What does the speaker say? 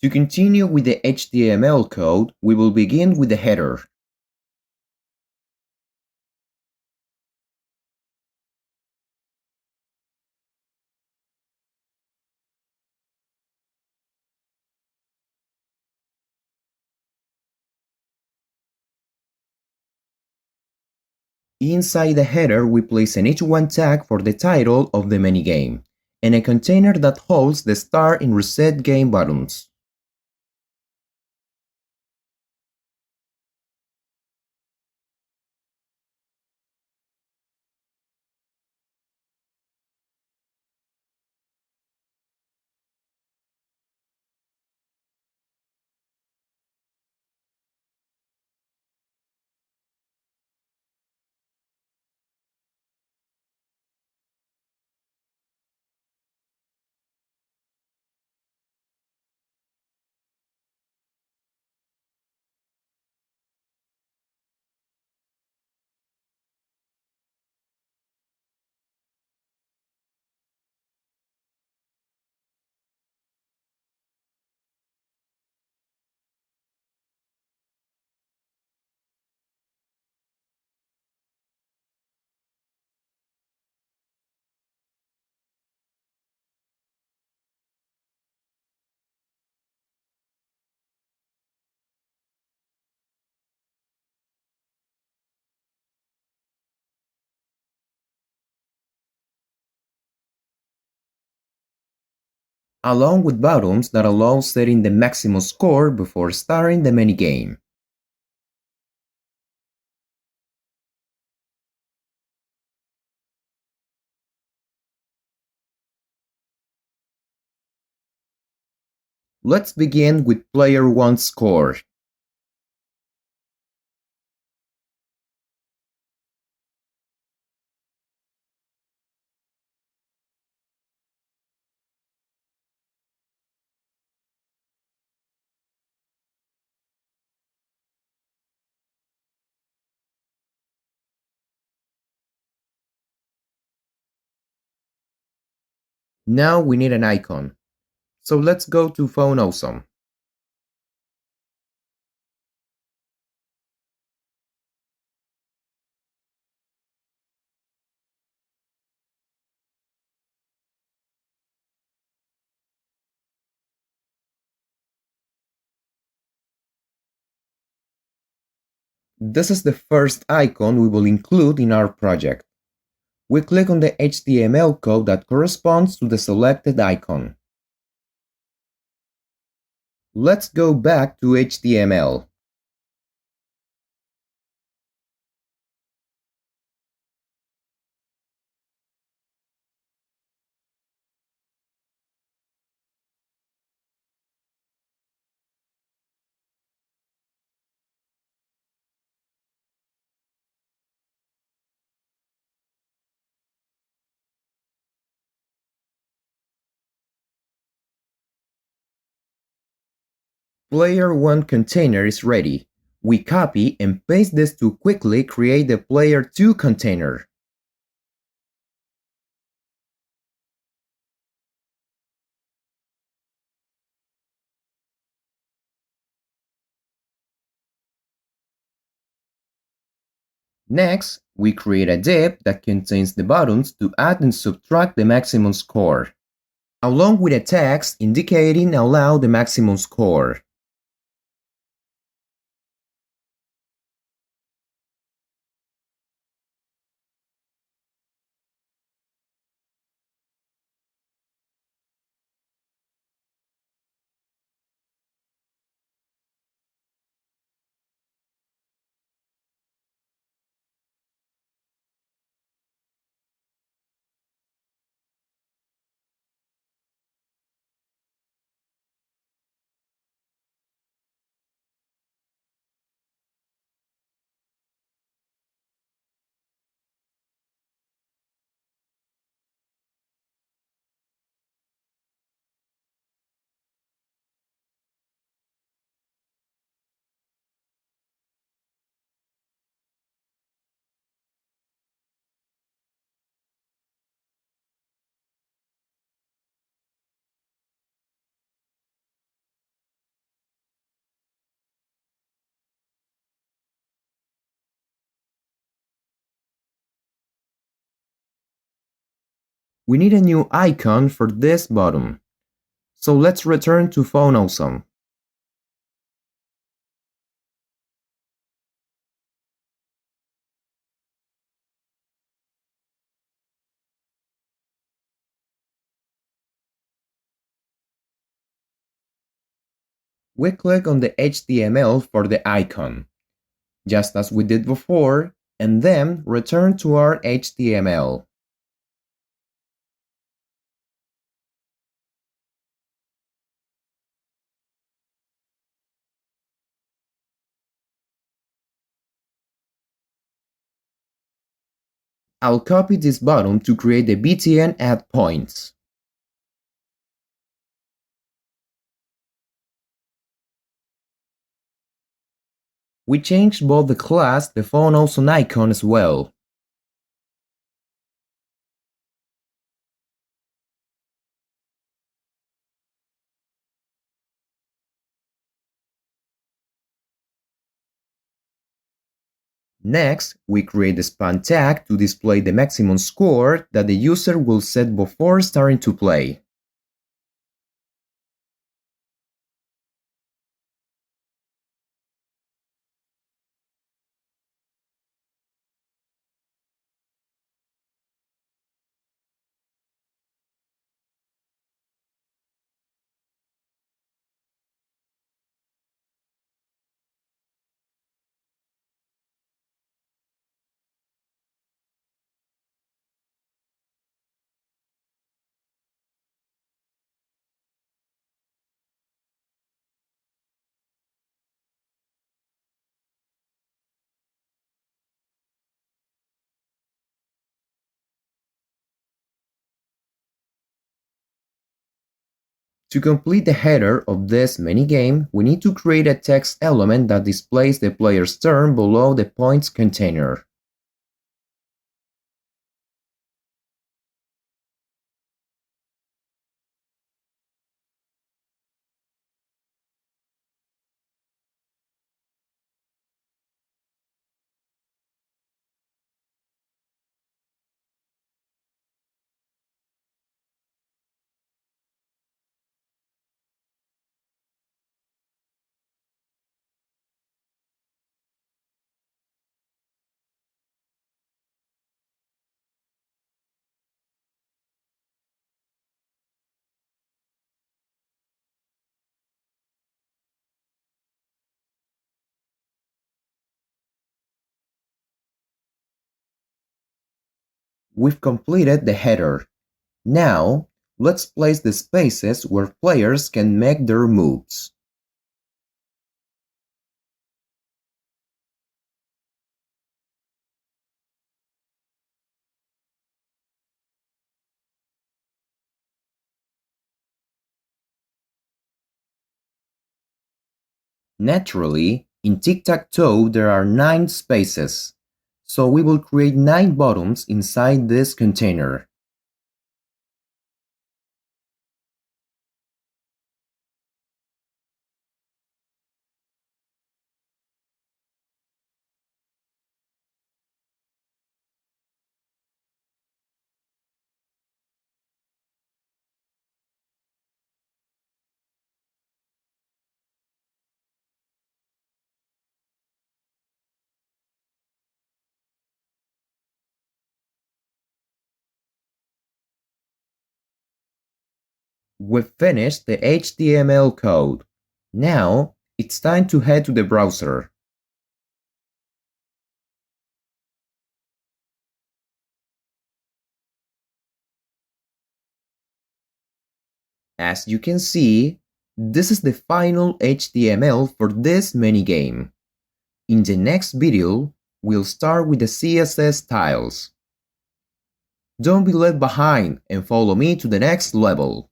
To continue with the HTML code, we will begin with the header. Inside the header, we place an h1 tag for the title of the minigame, and a container that holds the start and reset game buttons. Along with buttons that allow setting the maximum score before starting the minigame. Let's begin with player 1's score. Now we need an icon. So let's go to Phone Awesome. This is the first icon we will include in our project. We click on the HTML code that corresponds to the selected icon. Let's go back to HTML. Player 1 container is ready. We copy and paste this to quickly create the Player 2 container. Next, we create a div that contains the buttons to add and subtract the maximum score, along with a text indicating allow the maximum score. We need a new icon for this button. So let's return to Phone Awesome. We click on the HTML for the icon, just as we did before, and then return to our HTML. I'll copy this button to create the btn add points. We changed both the class, the Phone Awesome icon as well. Next, we create the span tag to display the maximum score that the user will set before starting to play. To complete the header of this minigame, we need to create a text element that displays the player's turn below the points container. We've completed the header. Now, let's place the spaces where players can make their moves. Naturally, in Tic Tac Toe there are 9 spaces, so we will create 9 buttons inside this container. We've finished the HTML code. Now, it's time to head to the browser. As you can see, this is the final HTML for this minigame. In the next video, we'll start with the CSS styles. Don't be left behind and follow me to the next level.